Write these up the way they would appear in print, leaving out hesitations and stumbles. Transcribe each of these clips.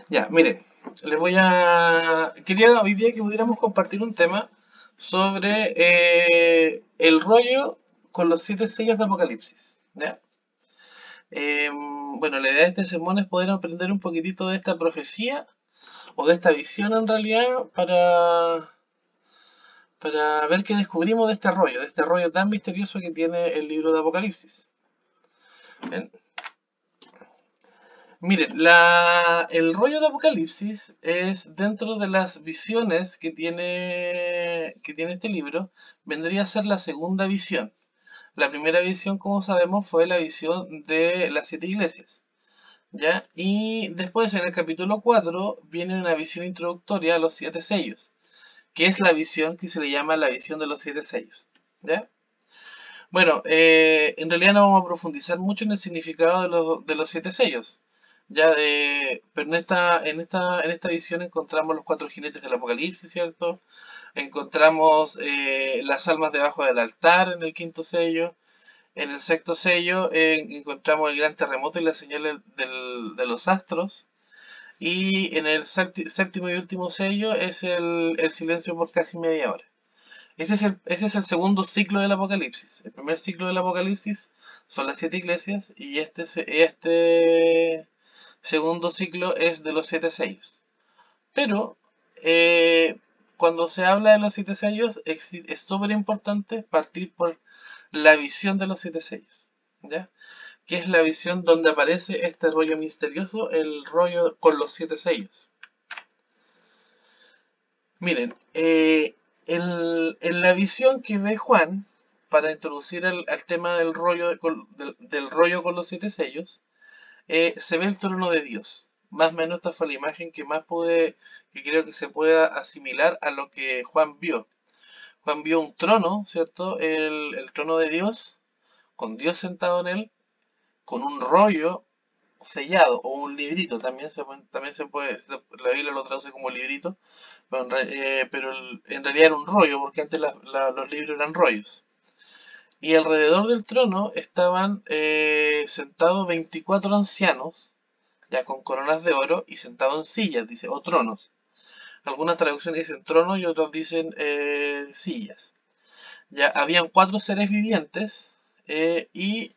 Ya, miren, quería hoy día que pudiéramos compartir un tema sobre el rollo con los siete sellos de Apocalipsis. ¿Ya? Bueno, la idea de este sermón es poder aprender un poquitito de esta profecía o de esta visión en realidad para ver qué descubrimos de este rollo tan misterioso que tiene el libro de Apocalipsis. Bien. Miren, el rollo de Apocalipsis es dentro de las visiones que tiene este libro, vendría a ser la segunda visión. La primera visión, como sabemos, fue la visión de las siete iglesias, ¿ya? Y después en el capítulo 4 viene una visión introductoria a los siete sellos, que es la visión que se le llama la visión de los siete sellos, ¿ya? Bueno, en realidad no vamos a profundizar mucho en el significado de los siete sellos. Pero en esta visión encontramos los cuatro jinetes del Apocalipsis, ¿cierto? Encontramos las almas debajo del altar en el quinto sello. En el sexto sello encontramos el gran terremoto y las señales de los astros. Y en el séptimo y último sello es el silencio por casi media hora. Ese es el segundo ciclo del Apocalipsis. El primer ciclo del Apocalipsis son las siete iglesias y este segundo ciclo es de los siete sellos. Pero eh, cuando se habla de los siete sellos es súper importante partir por la visión de los siete sellos, ¿ya? Que es la visión donde aparece este rollo misterioso, el rollo con los siete sellos. Miren, en la visión que ve Juan, para introducir al tema del rollo con los siete sellos, se ve el trono de Dios. Más o menos esta fue la imagen que creo que se pueda asimilar a lo que Juan vio. Juan vio un trono, ¿cierto? El trono de Dios, con Dios sentado en él, con un rollo sellado o un librito, la Biblia lo traduce como librito, pero en realidad era un rollo, porque antes los libros eran rollos. Y alrededor del trono estaban sentados 24 ancianos, ya con coronas de oro, y sentados en sillas, dice, o tronos. Algunas traducciones dicen tronos y otras dicen sillas. Ya habían cuatro seres vivientes y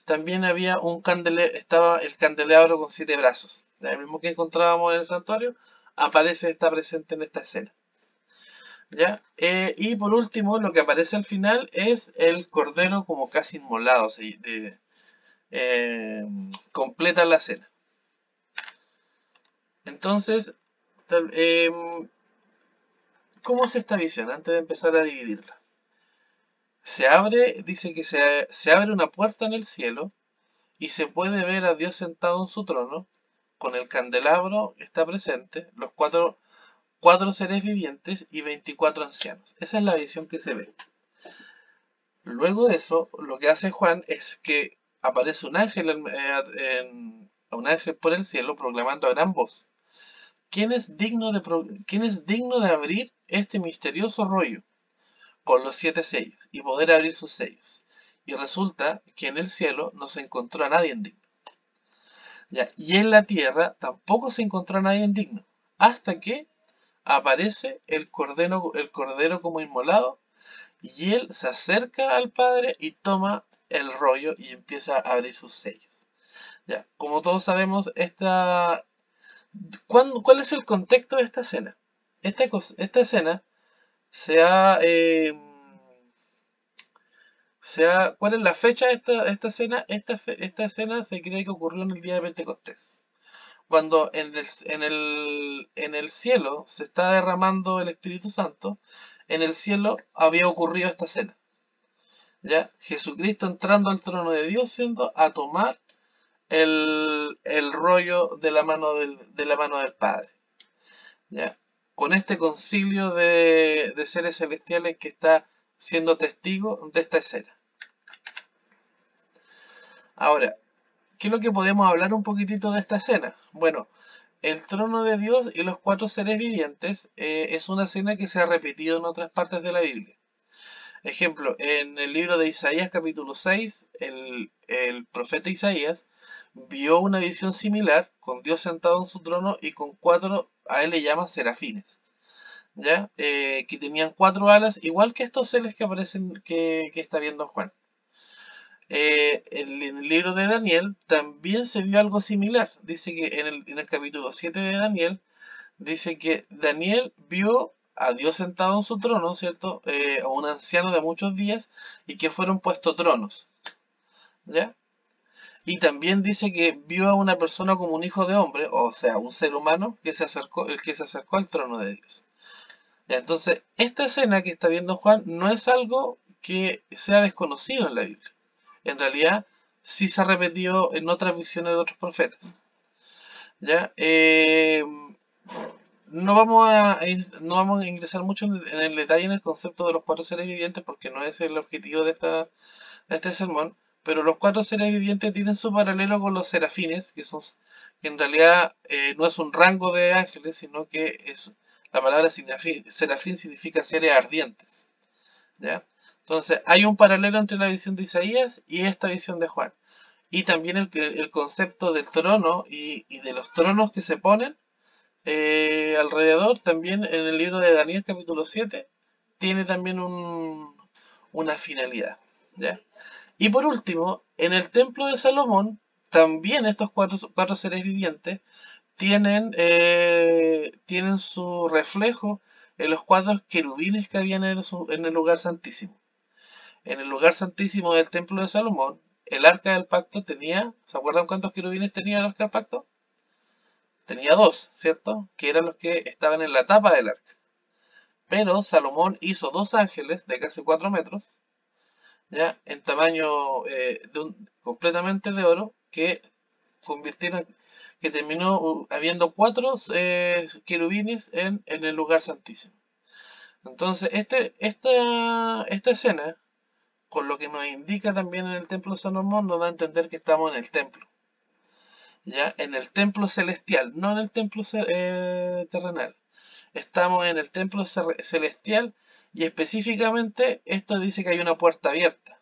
también estaba el candelabro con siete brazos. Ya, el mismo que encontrábamos en el santuario, está presente en esta escena. ¿Ya? Y por último, lo que aparece al final es el cordero como casi inmolado, eh, completa la escena. Entonces, ¿cómo es esta visión? Antes de empezar a dividirla. Dice que se abre una puerta en el cielo y se puede ver a Dios sentado en su trono, con el candelabro está presente, los cuatro seres vivientes y 24 ancianos. Esa es la visión que se ve. Luego de eso, lo que hace Juan es que aparece un ángel por el cielo proclamando a gran voz: ¿quién es digno de abrir este misterioso rollo con los siete sellos y poder abrir sus sellos? Y resulta que en el cielo no se encontró a nadie digno. Ya, y en la tierra tampoco se encontró a nadie digno, hasta que aparece el cordero como inmolado, y él se acerca al Padre y toma el rollo y empieza a abrir sus sellos. Ya, como todos sabemos, ¿cuál es el contexto de esta escena? Esta escena se ha, ¿cuál es la fecha de esta escena? Esta escena se cree que ocurrió en el día de Pentecostés, cuando en el cielo se está derramando el Espíritu Santo. En el cielo había ocurrido esta escena. ¿Ya? Jesucristo entrando al trono de Dios, siendo a tomar el rollo de la mano del Padre. ¿Ya? Con este concilio de seres celestiales que está siendo testigo de esta escena. Ahora, ¿qué es lo que podemos hablar un poquitito de esta escena? Bueno, el trono de Dios y los cuatro seres vivientes es una escena que se ha repetido en otras partes de la Biblia. Ejemplo, en el libro de Isaías capítulo 6, el profeta Isaías vio una visión similar con Dios sentado en su trono y con cuatro, a él le llama serafines, ¿ya? Que tenían cuatro alas, igual que estos seres que aparecen, que está viendo Juan. En el libro de Daniel también se vio algo similar. Dice que en el capítulo 7 de Daniel, dice que Daniel vio a Dios sentado en su trono, ¿cierto? A un anciano de muchos días y que fueron puestos tronos, ¿ya? Y también dice que vio a una persona como un hijo de hombre, o sea, un ser humano que se acercó, el que se acercó al trono de Dios. Ya, entonces, esta escena que está viendo Juan no es algo que sea desconocido en la Biblia. En realidad, sí se ha repetido en otras visiones de otros profetas. ¿Ya? No vamos a ingresar mucho en el detalle en el concepto de los cuatro seres vivientes porque no es el objetivo de este sermón, pero los cuatro seres vivientes tienen su paralelo con los serafines, que en realidad no es un rango de ángeles, sino que la palabra serafín significa seres ardientes. ¿Ya? Entonces, hay un paralelo entre la visión de Isaías y esta visión de Juan. Y también el concepto del trono y de los tronos que se ponen alrededor, también en el libro de Daniel capítulo 7, tiene también una finalidad. ¿Ya? Y por último, en el templo de Salomón, también estos cuatro seres vivientes tienen su reflejo en los cuatro querubines que habían en el lugar santísimo. En el lugar santísimo del templo de Salomón, el arca del pacto tenía, ¿se acuerdan cuántos querubines tenía el arca del pacto? Tenía dos, ¿cierto? Que eran los que estaban en la tapa del arca. Pero Salomón hizo dos ángeles de casi 4 metros, ya en tamaño completamente de oro, que convirtieron, que terminó habiendo cuatro querubines en el lugar santísimo. Entonces, esta escena, con lo que nos indica también en el templo de Salomón, nos da a entender que estamos en el templo. ¿Ya? En el templo celestial, no en el templo terrenal. Estamos en el templo celestial y específicamente esto dice que hay una puerta abierta.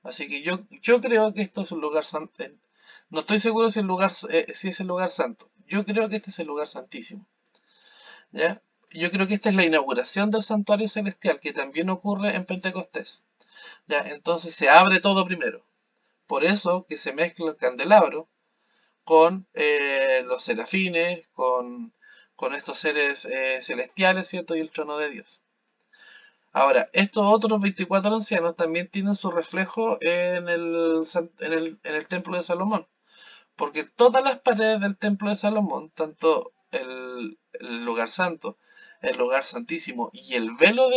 Así que yo creo que esto es un lugar santo. No estoy seguro si es el lugar santo. Yo creo que este es el lugar santísimo. ¿Ya? Yo creo que esta es la inauguración del santuario celestial, que también ocurre en Pentecostés. ¿Ya? Entonces se abre todo primero. Por eso que se mezcla el candelabro con los serafines, con estos seres celestiales, ¿cierto? Y el trono de Dios. Ahora, estos otros 24 ancianos también tienen su reflejo en el templo de Salomón. Porque todas las paredes del templo de Salomón, tanto el lugar santo, el lugar santísimo y el velo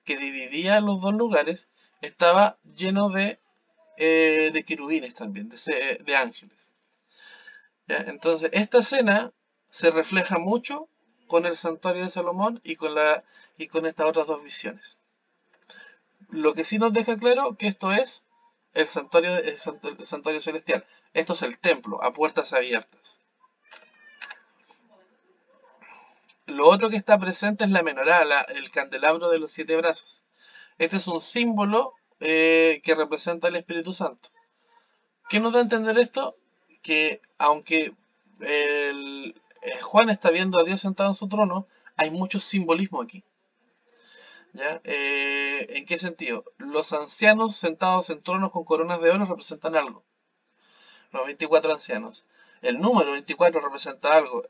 que dividía los dos lugares, estaba lleno de querubines también, de ángeles. ¿Ya? Entonces, esta escena se refleja mucho con el santuario de Salomón y con estas otras dos visiones. Lo que sí nos deja claro que esto es el santuario celestial. Esto es el templo, a puertas abiertas. Lo otro que está presente es la menorá, el candelabro de los 7 brazos. Este es un símbolo que representa al Espíritu Santo. ¿Qué nos da a entender esto? Que aunque Juan está viendo a Dios sentado en su trono, hay mucho simbolismo aquí. ¿Ya? ¿En qué sentido? Los ancianos sentados en tronos con coronas de oro representan algo. Los 24 ancianos. El número 24 representa algo.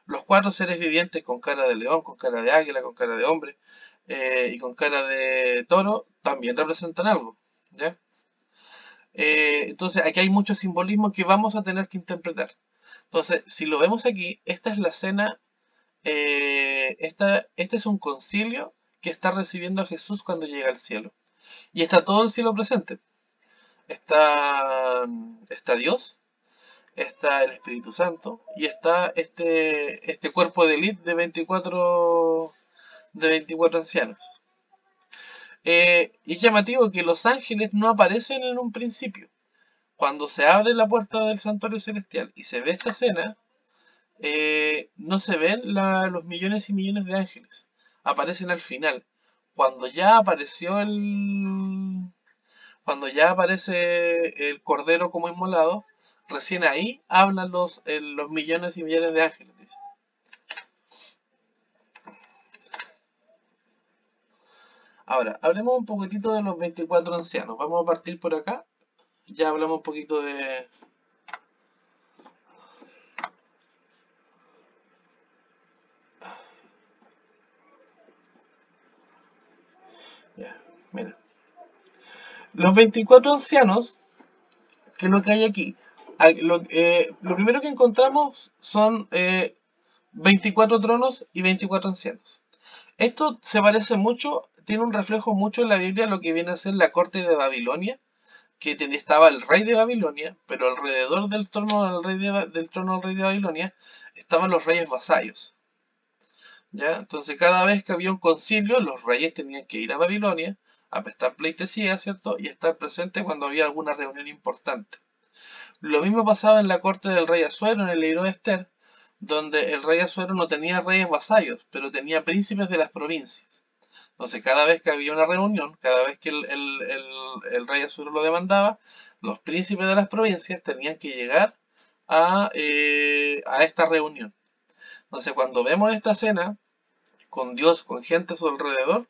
Los 4 seres vivientes con cara de león, con cara de águila, con cara de hombre y con cara de toro también representan algo. ¿Ya? Entonces aquí hay mucho simbolismo que vamos a tener que interpretar. Entonces, si lo vemos aquí, esta es la cena, este es un concilio que está recibiendo a Jesús cuando llega al cielo. Y está todo el cielo presente. Está Dios, está el Espíritu Santo y está este cuerpo de élite de 24 ancianos. Es llamativo que los ángeles no aparecen en un principio. Cuando se abre la puerta del santuario celestial y se ve esta escena, no se ven los millones y millones de ángeles. Aparecen al final. cuando ya apareció cuando ya aparece el Cordero como inmolado, recién ahí hablan los millones y millones de ángeles. Dice. Ahora, hablemos un poquitito de los 24 ancianos. Vamos a partir por acá. Ya hablamos un poquito de... Ya, mira. Los 24 ancianos, que es lo que hay aquí. Lo primero que encontramos son 24 tronos y 24 ancianos. Esto se parece mucho, tiene un reflejo mucho en la Biblia a lo que viene a ser la corte de Babilonia, que estaba el rey de Babilonia, pero alrededor del trono del rey de Babilonia estaban los reyes vasallos. ¿Ya? Entonces cada vez que había un concilio, los reyes tenían que ir a Babilonia a prestar pleitesía, ¿cierto? Y estar presentes cuando había alguna reunión importante. Lo mismo pasaba en la corte del rey Asuero, en el libro de Esther, donde el rey Asuero no tenía reyes vasallos, pero tenía príncipes de las provincias. Entonces, cada vez que había una reunión, cada vez que el rey Asuero lo demandaba, los príncipes de las provincias tenían que llegar a esta reunión. Entonces, cuando vemos esta escena, con Dios, con gente a su alrededor,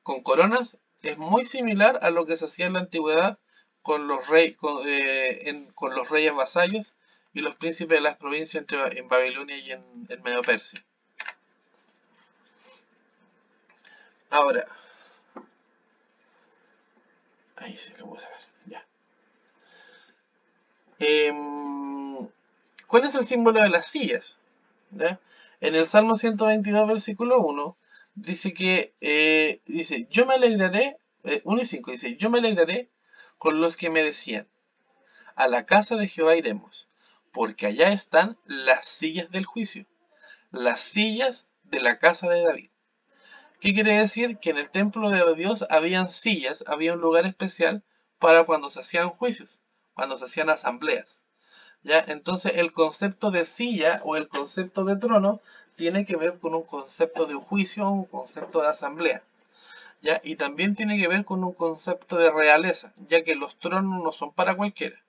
con coronas, es muy similar a lo que se hacía en la antigüedad con los reyes vasallos y los príncipes de las provincias en Babilonia y en Medio Persia. Ahora, ahí se lo voy a sacar, ya. ¿Cuál es el símbolo de las sillas? ¿Ya? En el Salmo 122, versículo 1, dice que, dice, yo me alegraré, 1 y 5, dice, yo me alegraré con los que me decían, a la casa de Jehová iremos, porque allá están las sillas del juicio, las sillas de la casa de David. ¿Qué quiere decir? Que en el templo de Dios habían sillas, había un lugar especial para cuando se hacían juicios, cuando se hacían asambleas. ¿Ya? Entonces el concepto de silla o el concepto de trono tiene que ver con un concepto de juicio o un concepto de asamblea. ¿Ya? Y también tiene que ver con un concepto de realeza, ya que los tronos no son para cualquiera.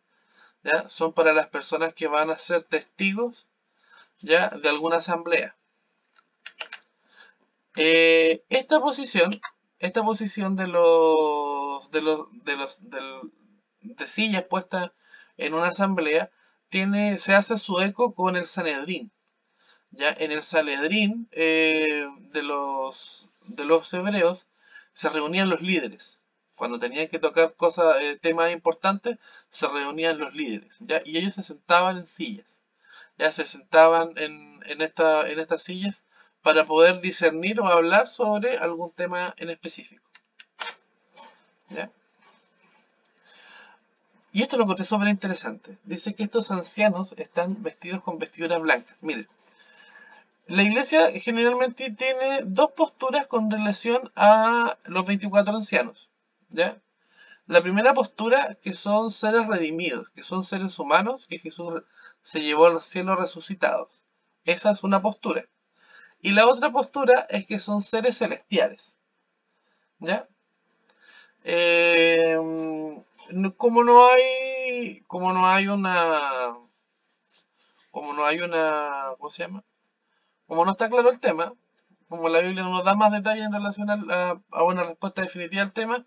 ¿Ya? Son para las personas que van a ser testigos, ¿ya? De alguna asamblea. Esta posición de sillas puestas en una asamblea se hace su eco con el Sanedrín. ¿Ya? En el Sanedrín de los hebreos se reunían los líderes. Cuando tenían que tocar temas importantes, se reunían los líderes. ¿Ya? Y ellos se sentaban en sillas. Ya se sentaban en estas sillas para poder discernir o hablar sobre algún tema en específico. ¿Ya? Y esto lo encontré súper interesante. Dice que estos ancianos están vestidos con vestiduras blancas. Miren, la iglesia generalmente tiene dos posturas con relación a los 24 ancianos. ¿Ya? La primera postura, que son seres redimidos, que son seres humanos que Jesús se llevó al cielo resucitados. Esa es una postura. Y la otra postura es que son seres celestiales. ¿Ya? Como no hay ¿cómo se llama? Como no está claro el tema, como la Biblia no nos da más detalles en relación a una respuesta definitiva al tema,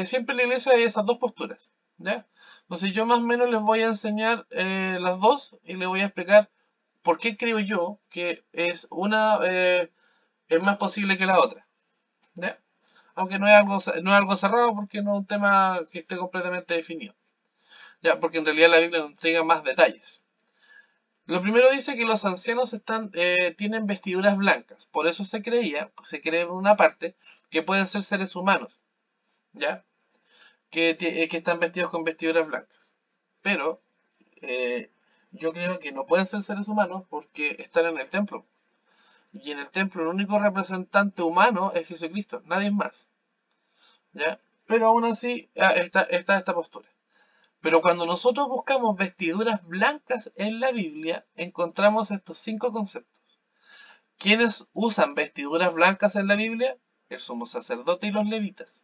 siempre en la iglesia hay esas dos posturas. ¿Ya? Entonces yo más o menos les voy a enseñar las dos y les voy a explicar por qué creo yo que es más posible que la otra. ¿Ya? Aunque no es algo cerrado porque no es un tema que esté completamente definido. ¿Ya? Porque en realidad la Biblia nos entrega más detalles. Lo primero dice que los ancianos tienen vestiduras blancas. Por eso se cree en una parte, que pueden ser seres humanos. ¿Ya? Que están vestidos con vestiduras blancas. Pero yo creo que no pueden ser seres humanos porque están en el templo. Y en el templo el único representante humano es Jesucristo, nadie más. ¿Ya? Pero aún así está esta postura. Pero cuando nosotros buscamos vestiduras blancas en la Biblia, encontramos estos 5 conceptos. ¿Quiénes usan vestiduras blancas en la Biblia? el sumo sacerdote y los levitas.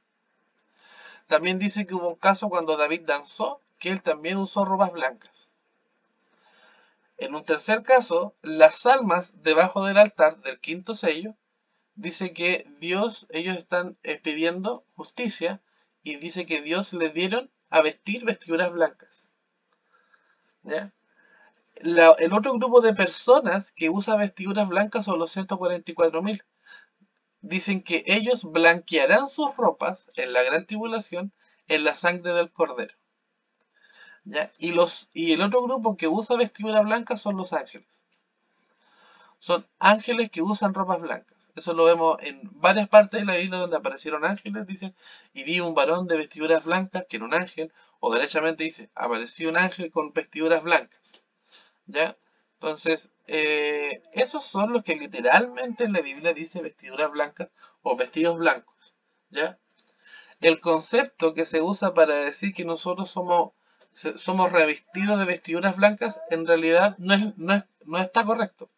También dice que hubo un caso cuando David danzó, que él también usó ropas blancas. En un tercer caso, las almas debajo del altar del quinto sello, dice que ellos están pidiendo justicia y dice que Dios les dieron a vestir vestiduras blancas. ¿Ya? El otro grupo de personas que usa vestiduras blancas son los 144.000. Dicen que ellos blanquearán sus ropas en la gran tribulación en la sangre del cordero. ¿Ya? Y el otro grupo que usa vestidura blanca son los ángeles. Son ángeles que usan ropas blancas. Eso lo vemos en varias partes de la Biblia donde aparecieron ángeles. Dicen, y vi un varón de vestiduras blancas, que era un ángel. O derechamente dice, apareció un ángel con vestiduras blancas. ¿Ya? Entonces, esos son los que literalmente en la Biblia dice vestiduras blancas o vestidos blancos. ¿Ya? El concepto que se usa para decir que nosotros somos revestidos de vestiduras blancas, en realidad no está correcto.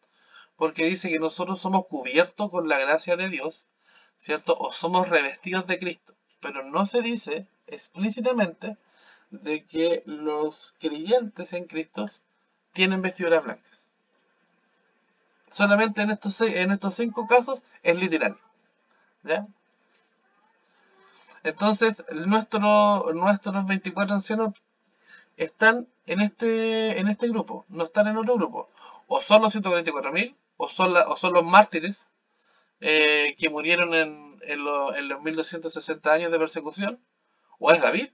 Porque dice que nosotros somos cubiertos con la gracia de Dios, ¿cierto? O somos revestidos de Cristo. Pero no se dice explícitamente de que los creyentes en Cristo tienen vestiduras blancas. Solamente en estos 5 casos es literal. ¿Ya? Entonces, nuestros 24 ancianos están en este grupo, no están en otro grupo. O son los 144.000, o son los mártires que murieron en los 1260 años de persecución, o es David,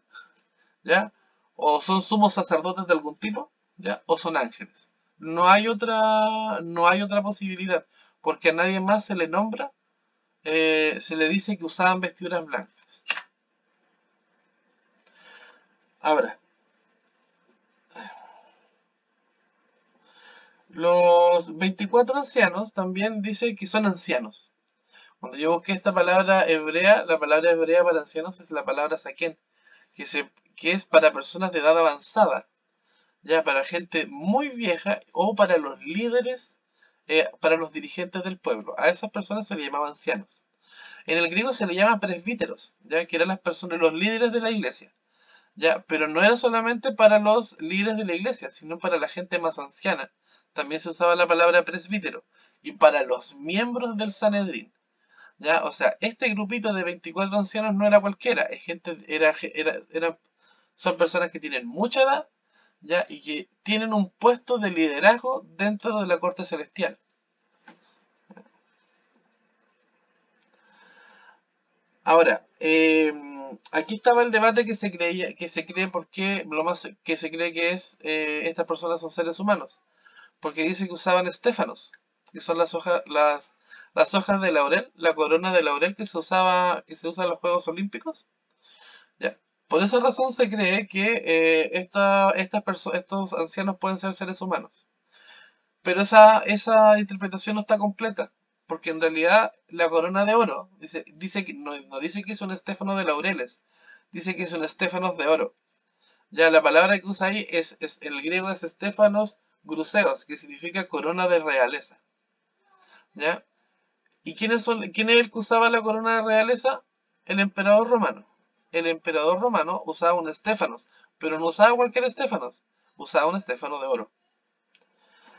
¿ya? O son sumos sacerdotes de algún tipo, ¿ya? O son ángeles. No hay otra posibilidad, porque a nadie más se le nombra, se le dice que usaban vestiduras blancas. Ahora, los 24 ancianos también dice que son ancianos. Cuando yo busqué esta palabra hebrea, la palabra hebrea para ancianos es la palabra saquén, que es para personas de edad avanzada, ya para gente muy vieja o para los líderes, para los dirigentes del pueblo. A esas personas se les llamaba ancianos. En el griego se le llama presbíteros, ya que eran las personas, los líderes de la iglesia. Ya, pero no era solamente para los líderes de la iglesia, sino para la gente más anciana. También se usaba la palabra presbítero. Y para los miembros del Sanedrín. ¿Ya? O sea, este grupito de 24 ancianos no era cualquiera. Son personas que tienen mucha edad, ¿ya? Y que tienen un puesto de liderazgo dentro de la corte celestial. Ahora, aquí estaba el debate que se cree porque que se cree que estas personas son seres humanos, porque dice que usaban estéfanos, que son las hojas de laurel, la corona de laurel que se usa en los Juegos Olímpicos. Ya. Por esa razón se cree que estos ancianos pueden ser seres humanos. Pero esa interpretación no está completa, porque en realidad la corona de oro dice que no dice que es un estéfano de laureles, dice que es un estéfanos de oro. Ya la palabra que usa ahí en el griego es estéfanos gruseos, que significa corona de realeza. ¿Ya? ¿Y quién es el que usaba la corona de realeza? El emperador romano. El emperador romano usaba un estéfanos, pero no usaba cualquier estéfanos, usaba un estéfano de oro.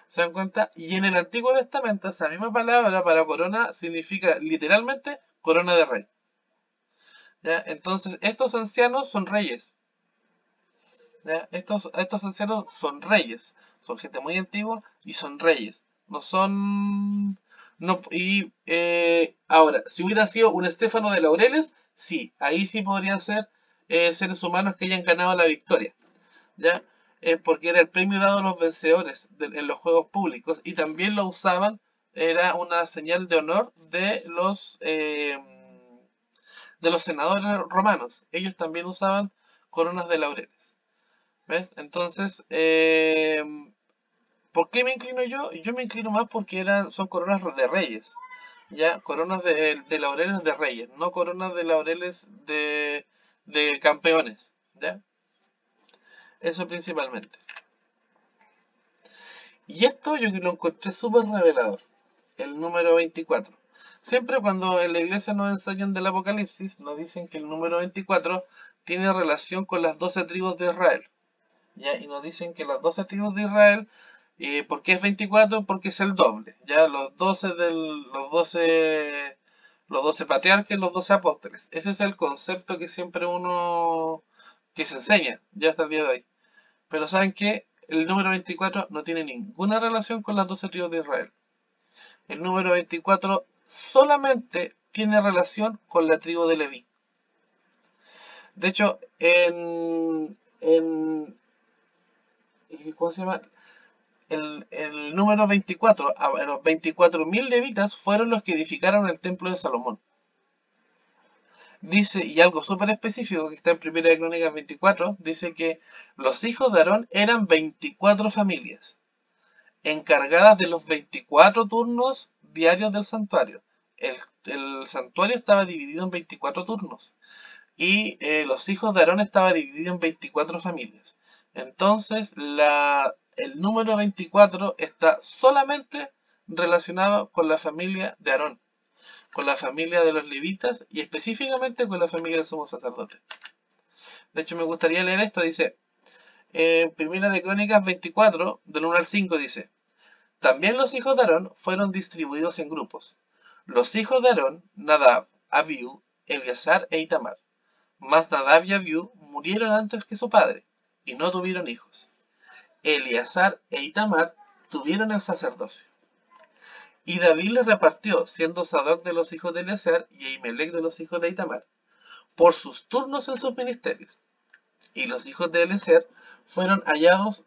¿Se dan cuenta? Y en el Antiguo Testamento esa misma palabra para corona significa literalmente corona de rey. ¿Ya? Entonces estos ancianos son reyes. ¿Ya? Estos ancianos son reyes. Son gente muy antigua y son reyes. No son... No, y ahora, si hubiera sido un Estéfano de Laureles, sí, ahí sí podrían ser seres humanos que hayan ganado la victoria. ¿Ya? Porque era el premio dado a los vencedores en los juegos públicos y también lo usaban, era una señal de honor de los senadores romanos. Ellos también usaban coronas de laureles. ¿Ves? Entonces, ¿por qué me inclino yo? Yo me inclino más porque son coronas de reyes. ¿Ya? Coronas de laureles de reyes, no coronas de laureles de campeones. ¿Ya? Eso principalmente. Y esto yo lo encontré súper revelador. El número 24. Siempre cuando en la iglesia nos enseñan del Apocalipsis, nos dicen que el número 24 tiene relación con las 12 tribus de Israel. ¿Ya? Y nos dicen que las 12 tribus de Israel, ¿por qué es 24? Porque es el doble. ¿Ya? Los 12 patriarcas y los 12 apóstoles. Ese es el concepto que siempre que se enseña, ya hasta el día de hoy. Pero ¿saben qué? El número 24 no tiene ninguna relación con las 12 tribus de Israel. El número 24 solamente tiene relación con la tribu de Leví. De hecho, ¿cómo se llama? El número 24, los 24.000 levitas fueron los que edificaron el templo de Salomón. Dice, y algo súper específico que está en Primera de Crónicas 24, dice que los hijos de Aarón eran 24 familias, encargadas de los 24 turnos diarios del santuario. El santuario estaba dividido en 24 turnos y los hijos de Aarón estaba dividido en 24 familias. Entonces, el número 24 está solamente relacionado con la familia de Aarón, con la familia de los levitas y específicamente con la familia del sumo sacerdote. De hecho, me gustaría leer esto, dice, en Primera de Crónicas 24, del 1 al 5, dice, también los hijos de Aarón fueron distribuidos en grupos. Los hijos de Aarón, Nadab, Abiú, Eleazar e Itamar. Mas Nadab y Abiú murieron antes que su padre, y no tuvieron hijos. Eleazar e Itamar tuvieron el sacerdocio. Y David les repartió, siendo Sadoc de los hijos de Eleazar y Ahimelech de los hijos de Itamar, por sus turnos en sus ministerios. Y los hijos de Eleazar fueron hallados,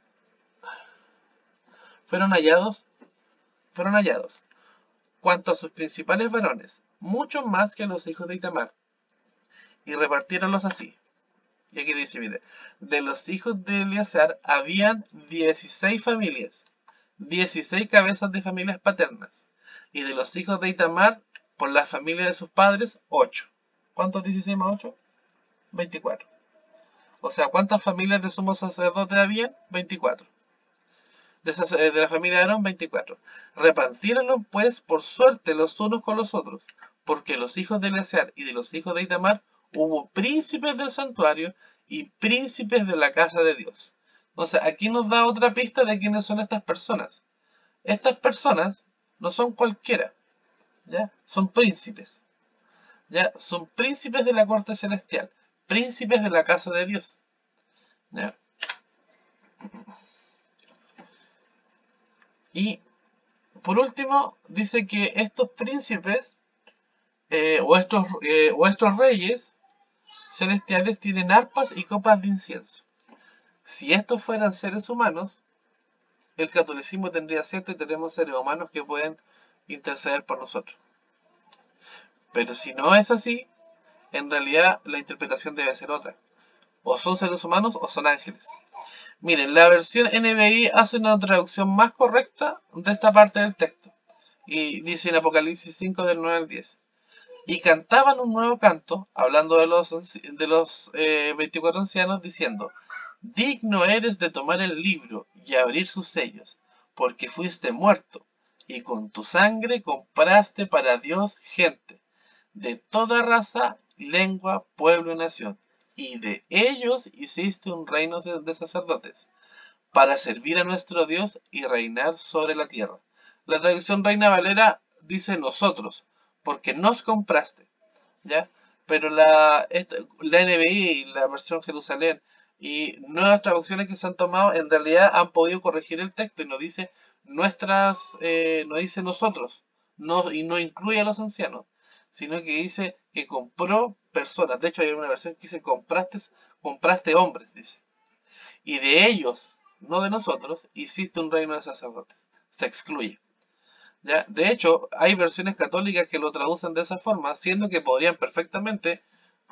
cuanto a sus principales varones, mucho más que a los hijos de Itamar. Y repartiéronlos así. Y aquí dice, mire, de los hijos de Eleazar habían 16 familias, 16 cabezas de familias paternas. Y de los hijos de Itamar, por la familia de sus padres, 8. ¿Cuántos 16 más 8? 24. O sea, ¿cuántas familias de sumo sacerdote habían? 24. De la familia de Aarón, 24. Repartieronlo pues por suerte los unos con los otros, porque los hijos de Eleazar y de los hijos de Itamar hubo príncipes del santuario y príncipes de la casa de Dios. Entonces, aquí nos da otra pista de quiénes son estas personas. Estas personas no son cualquiera, ¿ya? Son príncipes, ¿ya? Son príncipes de la corte celestial, príncipes de la casa de Dios, ¿ya? Y por último, dice que estos príncipes o estos reyes celestiales tienen arpas y copas de incienso. Si estos fueran seres humanos, el catolicismo tendría cierto y tenemos seres humanos que pueden interceder por nosotros. Pero si no es así, en realidad la interpretación debe ser otra. O son seres humanos o son ángeles. Miren, la versión NBI hace una traducción más correcta de esta parte del texto. Y dice en Apocalipsis 5 del 9 al 10. Y cantaban un nuevo canto, hablando de los 24 ancianos, diciendo, digno eres de tomar el libro y abrir sus sellos, porque fuiste muerto, y con tu sangre compraste para Dios gente, de toda raza, lengua, pueblo y nación, y de ellos hiciste un reino de sacerdotes, para servir a nuestro Dios y reinar sobre la tierra. La traducción Reina Valera dice nosotros, porque nos compraste, ¿ya? Pero la NBI, la versión Jerusalén y nuevas traducciones que se han tomado en realidad han podido corregir el texto y no dice no dice nosotros, y no incluye a los ancianos, sino que dice que compró personas. De hecho hay una versión que dice compraste hombres, dice. Y de ellos, no de nosotros, hiciste un reino de sacerdotes. Se excluye. ¿Ya? De hecho, hay versiones católicas que lo traducen de esa forma, siendo que podrían perfectamente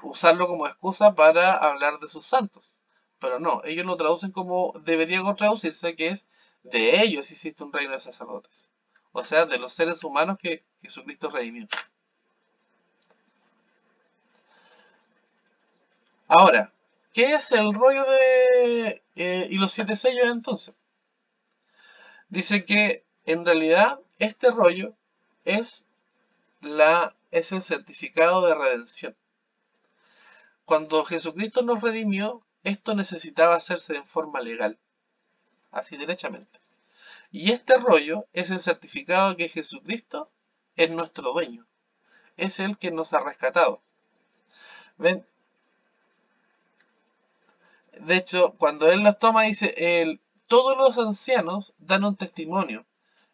usarlo como excusa para hablar de sus santos. Pero no, ellos lo traducen como debería traducirse, que es de ellos hiciste un reino de sacerdotes. O sea, de los seres humanos que Jesucristo redimió. Ahora, ¿qué es el rollo y los 7 sellos entonces? Dice que en realidad este rollo es es el certificado de redención. Cuando Jesucristo nos redimió, esto necesitaba hacerse en forma legal, así derechamente. Y este rollo es el certificado que Jesucristo es nuestro dueño, es el que nos ha rescatado. ¿Ven? De hecho, cuando Él los toma, dice, todos los ancianos dan un testimonio.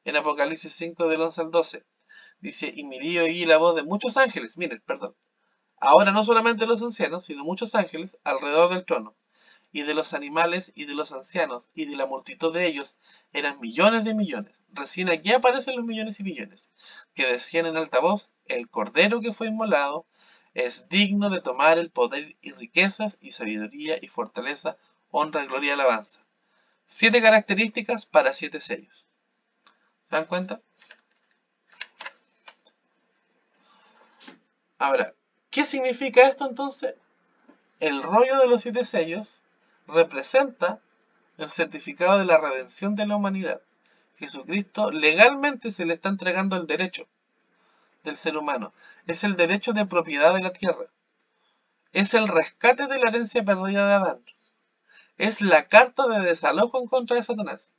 En Apocalipsis 5 del 11 al 12. Dice, y miré y oí la voz de muchos ángeles, miren, perdón. Ahora no solamente los ancianos, sino muchos ángeles alrededor del trono, y de los animales, y de los ancianos, y de la multitud de ellos, eran millones de millones. Recién aquí aparecen los millones y millones, que decían en alta voz, el cordero que fue inmolado es digno de tomar el poder y riquezas, y sabiduría, y fortaleza, honra, gloria y alabanza. 7 características para 7 sellos. ¿Se dan cuenta? Ahora, ¿qué significa esto entonces? El rollo de los 7 sellos representa el certificado de la redención de la humanidad. Jesucristo legalmente se le está entregando el derecho del ser humano. Es el derecho de propiedad de la tierra. Es el rescate de la herencia perdida de Adán. Es la carta de desalojo en contra de Satanás.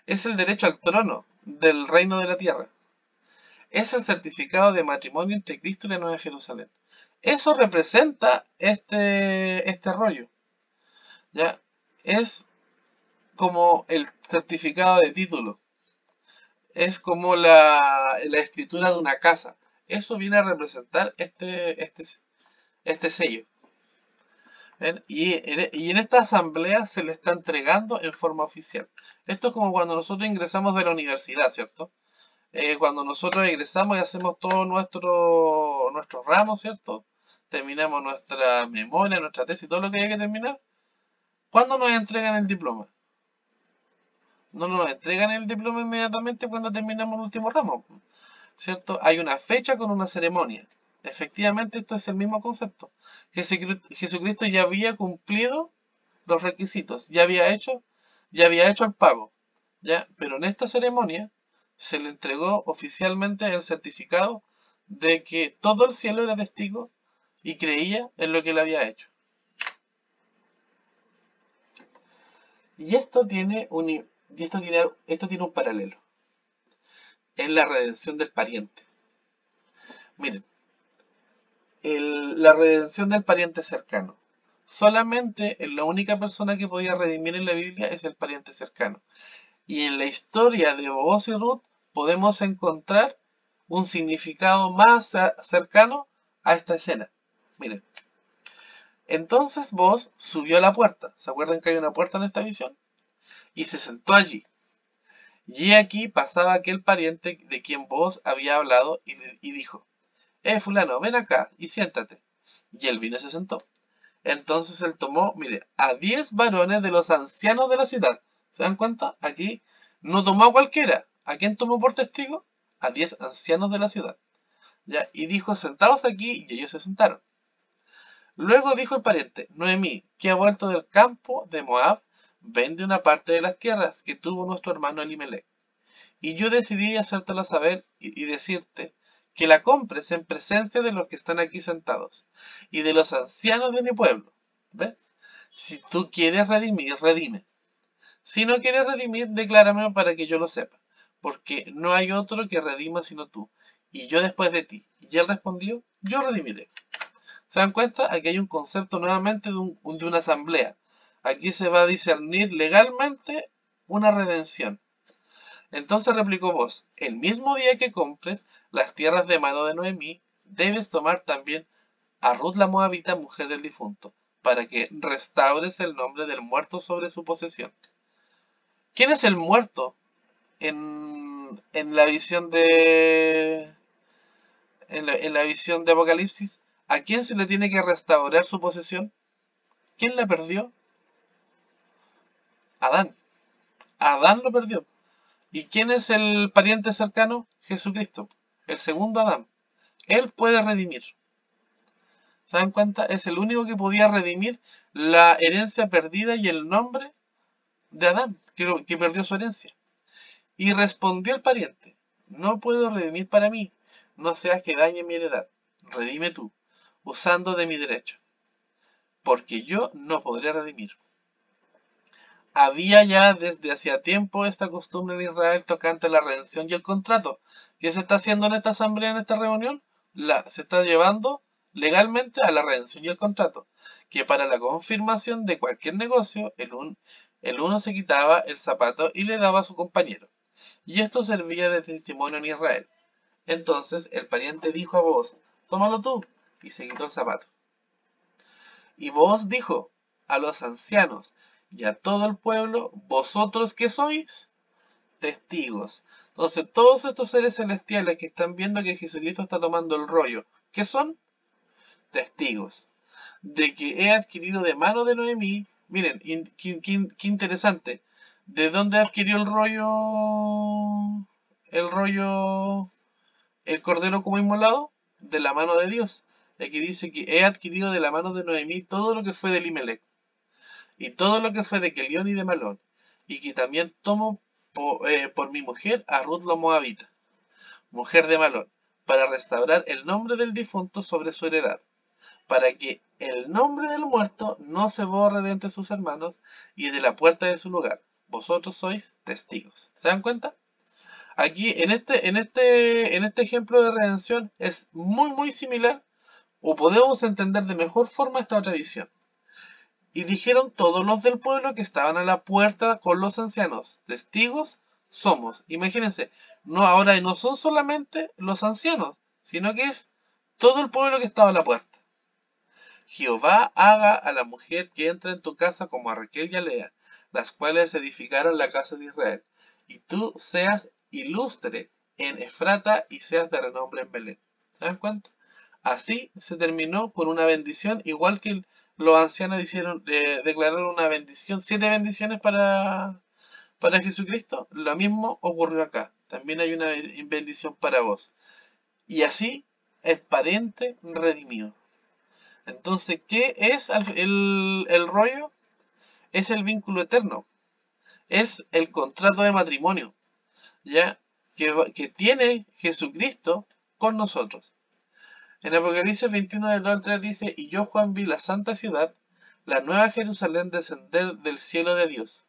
Es el derecho al trono del reino de la tierra. Es el certificado de matrimonio entre Cristo y la Nueva Jerusalén. Eso representa este rollo. ¿Ya? Es como el certificado de título. Es como la escritura de una casa. Eso viene a representar este sello. ¿Ven? Y en esta asamblea se le está entregando en forma oficial. Esto es como cuando nosotros ingresamos de la universidad, ¿cierto? Cuando nosotros egresamos y hacemos todos nuestros ramos, ¿cierto? Terminamos nuestra memoria, nuestra tesis, todo lo que hay que terminar. ¿Cuándo nos entregan el diploma? No nos entregan el diploma inmediatamente cuando terminamos el último ramo, ¿cierto? Hay una fecha con una ceremonia. Efectivamente, esto es el mismo concepto. Jesucristo ya había cumplido los requisitos, ya había hecho el pago, ¿ya? Pero en esta ceremonia se le entregó oficialmente el certificado de que todo el cielo era testigo y creía en lo que él había hecho. Y esto tiene un paralelo en la redención del pariente. Miren, la redención del pariente cercano. Solamente la única persona que podía redimir en la Biblia es el pariente cercano. Y en la historia de Booz y Ruth podemos encontrar un significado más cercano a esta escena. Miren. Entonces Booz subió a la puerta. ¿Se acuerdan que hay una puerta en esta visión? Y se sentó allí. Y aquí pasaba aquel pariente de quien Booz había hablado y dijo, fulano, ven acá y siéntate. Y él vino y se sentó. Entonces él tomó, mire, a 10 varones de los ancianos de la ciudad. ¿Se dan cuenta? Aquí no tomó a cualquiera. ¿A quién tomó por testigo? A 10 ancianos de la ciudad. ¿Ya? Y dijo, sentaos aquí, y ellos se sentaron. Luego dijo el pariente, Noemí, que ha vuelto del campo de Moab, vende una parte de las tierras que tuvo nuestro hermano Elimelech. Y yo decidí hacértela saber y decirte que la compres en presencia de los que están aquí sentados y de los ancianos de mi pueblo. ¿Ves? Si tú quieres redimir, redime. Si no quieres redimir, declárame para que yo lo sepa, porque no hay otro que redima sino tú, y yo después de ti. Y él respondió, yo redimiré. ¿Se dan cuenta? Aquí hay un concepto nuevamente de una asamblea. Aquí se va a discernir legalmente una redención. Entonces replicó Booz, el mismo día que compres las tierras de mano de Noemí, debes tomar también a Ruth la Moabita, mujer del difunto, para que restaures el nombre del muerto sobre su posesión. ¿Quién es el muerto en la visión en la visión de Apocalipsis? ¿A quién se le tiene que restaurar su posesión? ¿Quién la perdió? Adán. Adán lo perdió. ¿Y quién es el pariente cercano? Jesucristo, el segundo Adán. Él puede redimir. ¿Se dan cuenta? Es el único que podía redimir la herencia perdida y el nombre de Adán, que perdió su herencia. Y respondió el pariente, no puedo redimir para mí, no seas que dañe mi heredad. Redime tú, usando de mi derecho, porque yo no podré redimir. Había ya desde hacía tiempo esta costumbre en Israel tocante a la redención y el contrato. ¿Qué se está haciendo en esta asamblea, en esta reunión? Se está llevando legalmente a la redención y el contrato. Que para la confirmación de cualquier negocio, el uno se quitaba el zapato y le daba a su compañero. Y esto servía de testimonio en Israel. Entonces el pariente dijo a Booz, tómalo tú, y se quitó el zapato. Y Booz dijo a los ancianos y a todo el pueblo, ¿vosotros qué sois? Testigos. Entonces todos estos seres celestiales que están viendo que Jesucristo está tomando el rollo, ¿qué son? Testigos. De que he adquirido de mano de Noemí, miren, qué interesante, ¿de dónde adquirió el rollo, el cordero como inmolado? De la mano de Dios. Aquí dice que he adquirido de la mano de Noemí todo lo que fue de Elimelech y todo lo que fue de Kelión y de Malón, y que también tomo por mi mujer a Ruth la Moabita, mujer de Malón, para restaurar el nombre del difunto sobre su heredad, para que el nombre del muerto no se borre de entre sus hermanos y de la puerta de su lugar. Vosotros sois testigos. ¿Se dan cuenta? Aquí, en este ejemplo de redención, es muy similar, o podemos entender de mejor forma esta otra visión. Y dijeron todos los del pueblo que estaban a la puerta con los ancianos, testigos somos. Imagínense, ahora no son solamente los ancianos, sino que es todo el pueblo que estaba a la puerta. Jehová haga a la mujer que entra en tu casa como a Raquel y a Lea, las cuales edificaron la casa de Israel, y tú seas ilustre en Efrata y seas de renombre en Belén. ¿Se dan cuenta? Así se terminó con una bendición, igual que los ancianos declararon una bendición, 7 bendiciones para Jesucristo. Lo mismo ocurrió acá. También hay una bendición para vos. Y así el pariente redimido. Entonces, ¿qué es el rollo? Es el vínculo eterno. Es el contrato de matrimonio, ¿ya? Que tiene Jesucristo con nosotros. En Apocalipsis 21 del 2 al 3 dice, y yo Juan vi la santa ciudad, la nueva Jerusalén descender del cielo de Dios,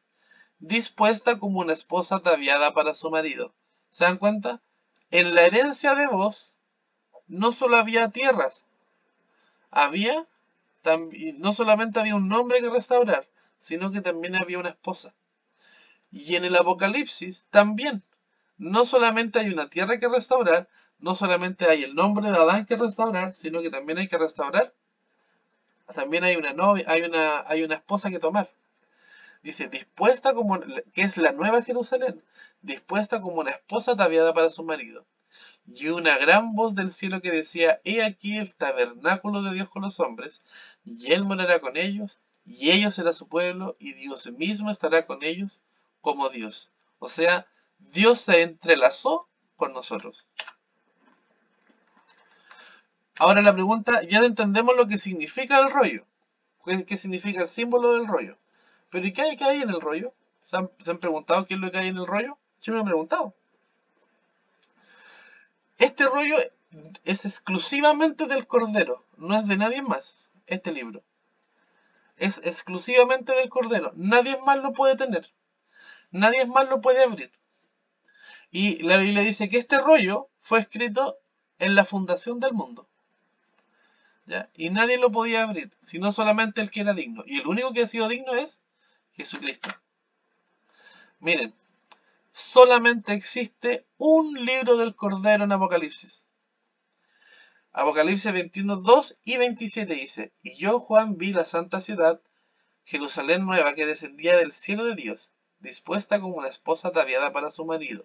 dispuesta como una esposa ataviada para su marido. ¿Se dan cuenta? En la herencia de vos no solo había tierras, no solamente había un nombre que restaurar, sino que también había una esposa. Y en el Apocalipsis también, no solamente hay una tierra que restaurar, no solamente hay el nombre de Adán que restaurar, sino que también hay que restaurar, también hay una novia, hay una esposa que tomar. Dice, dispuesta como, que es la nueva Jerusalén, dispuesta como una esposa ataviada para su marido. Y una gran voz del cielo que decía, he aquí el tabernáculo de Dios con los hombres, y él morará con ellos, y ellos será su pueblo, y Dios mismo estará con ellos como Dios. O sea, Dios se entrelazó con nosotros. Ahora la pregunta, ya entendemos lo que significa el rollo, qué significa el símbolo del rollo. Pero ¿y qué hay en el rollo? ¿Se han preguntado qué es lo que hay en el rollo? Yo me he preguntado. Este rollo es exclusivamente del Cordero, no es de nadie más, este libro. Es exclusivamente del Cordero, nadie más lo puede tener, nadie más lo puede abrir. Y la Biblia dice que este rollo fue escrito en la fundación del mundo. ¿Ya? Y nadie lo podía abrir, sino solamente el que era digno. Y el único que ha sido digno es Jesucristo. Miren, solamente existe un libro del Cordero en Apocalipsis. Apocalipsis 21, 2 y 27 dice, y yo Juan vi la santa ciudad, Jerusalén nueva que descendía del cielo de Dios, dispuesta como una esposa ataviada para su marido.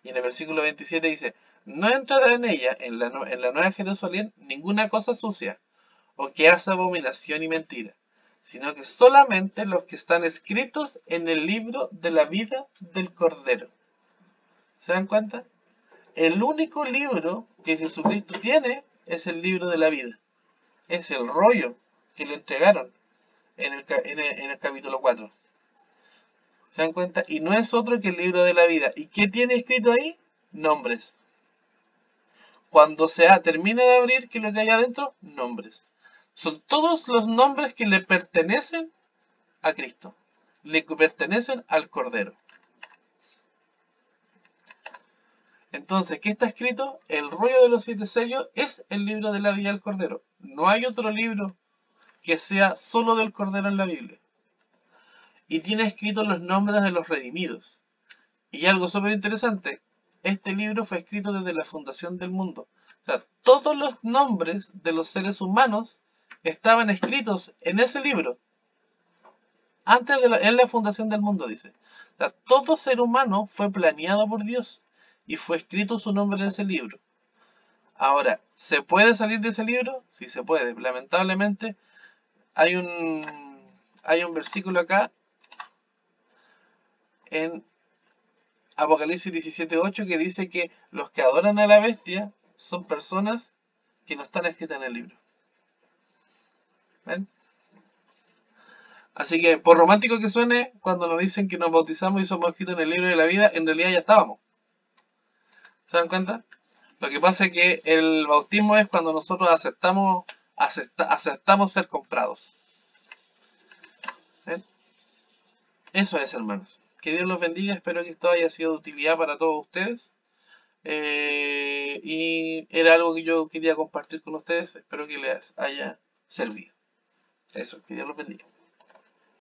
Y en el versículo 27 dice, no entrará en ella, en la nueva Jerusalén, ninguna cosa sucia, o que hace abominación y mentira, sino que solamente los que están escritos en el libro de la vida del Cordero. ¿Se dan cuenta? El único libro que Jesucristo tiene es el libro de la vida. Es el rollo que le entregaron en el capítulo 4. ¿Se dan cuenta? Y no es otro que el libro de la vida. ¿Y qué tiene escrito ahí? Nombres. Cuando termine de abrir, ¿qué es lo que hay adentro? Nombres. Son todos los nombres que le pertenecen a Cristo. Le pertenecen al Cordero. Entonces, ¿qué está escrito? El rollo de los 7 sellos es el libro de la vida del Cordero. No hay otro libro que sea solo del Cordero en la Biblia. Y tiene escritos los nombres de los redimidos. Y algo súper interesante, este libro fue escrito desde la fundación del mundo. O sea, todos los nombres de los seres humanos estaban escritos en ese libro. Antes en la fundación del mundo, dice. O sea, todo ser humano fue planeado por Dios y fue escrito su nombre en ese libro. Ahora, ¿se puede salir de ese libro? Sí se puede. Lamentablemente, hay un versículo acá en Apocalipsis 17:8 que dice que los que adoran a la bestia son personas que no están escritas en el libro. ¿Ven? Así que, por romántico que suene, cuando nos dicen que nos bautizamos y somos escritos en el libro de la vida, en realidad ya estábamos. ¿Se dan cuenta? Lo que pasa es que el bautismo es cuando nosotros aceptamos ser comprados. ¿Ven? Eso es, hermanos. Que Dios los bendiga. Espero que esto haya sido de utilidad para todos ustedes. Y era algo que yo quería compartir con ustedes. Espero que les haya servido. Eso, que Dios los bendiga.